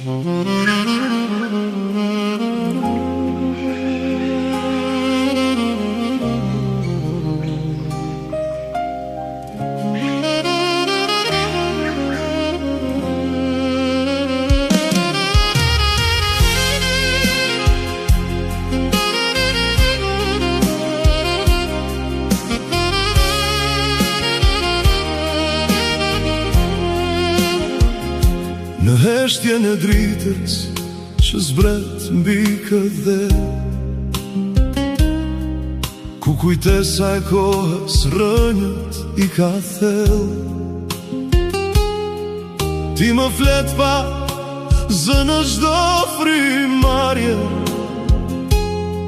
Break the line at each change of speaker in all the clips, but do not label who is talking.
Në heshtje në dritës që zbret mbi këdhe, ku kujtesa e kohës rënjët i ka thell. Ti më flet pa zë në çdo frymarrje,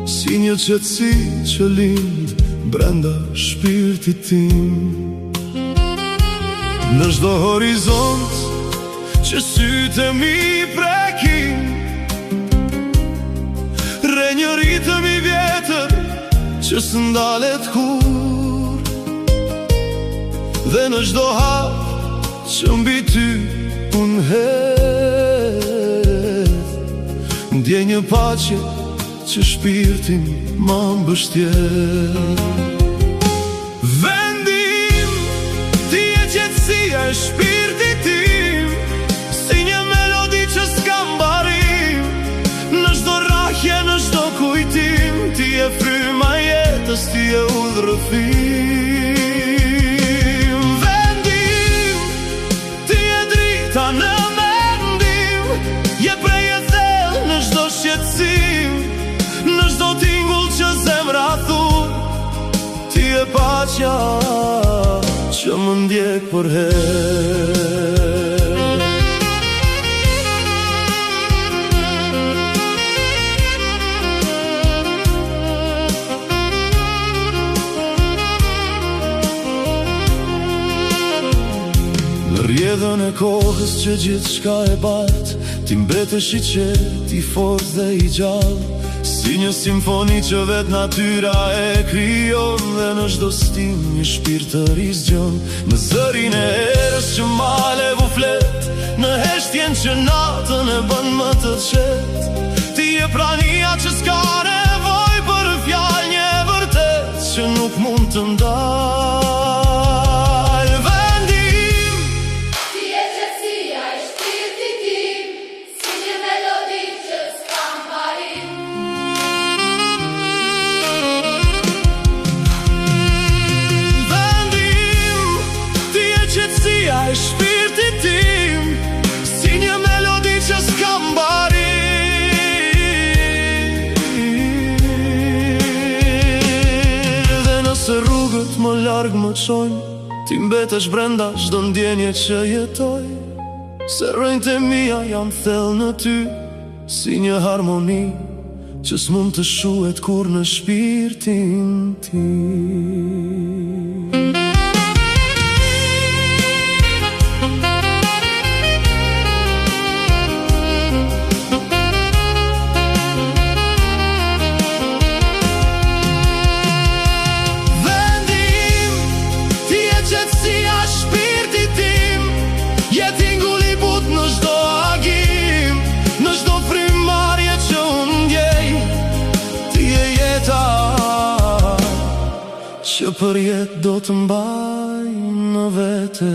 si një qetësi që lind brenda shpirtit tim. Në çdo horizont që sytë e mi prekin, re një ritëm i vjetër që s'ndalet kur. Dhe në çdo hap që mbi ty unë hedh, ndjej një paqe që shpirtin ma mbështjell. Vendim, ti e qetësia e shpirtit tim, si një melodi që s'ka mbarim. Në çdo rrahje, në çdo kujtim, ti e fryma jetës, ti e udhërrëfim. Vendim, ti e drita në mendim, je prej e thellë në çdo shqetësim. Në çdo tingull që zemra thur, ti e paqja që më ndjek për herë. Në rjedhën e kohës që gjithë shka e bat, ti mbetesh i qetë, i fortë dhe i gjallë, si një simfoni që vetë natyra e krijon. Dhe në çdo stim një shpirt të rizgjon, në zërin e erës që male vu flet, në heshtjen që natën e bën më të qetë. Ti e prania që s'ka nevoj për fjalë, një vërtet që nuk mund të ndalë. Vendim,
ti e qetësia e shpirtit tim, si një melodi që s'ka mbarim.
Qetësia e shpirtit tim, si një melodi që s'ka mbarim. Dhe nëse rrugët më larg më çojnë, ti mbetesh brenda çdo ndjenje që jetoj. Se rënjtë e mia janë thellë në ty, si një harmoni që s'mund të shuhet kur në shpirtin tim. Që për jetë do të mbaj në vete.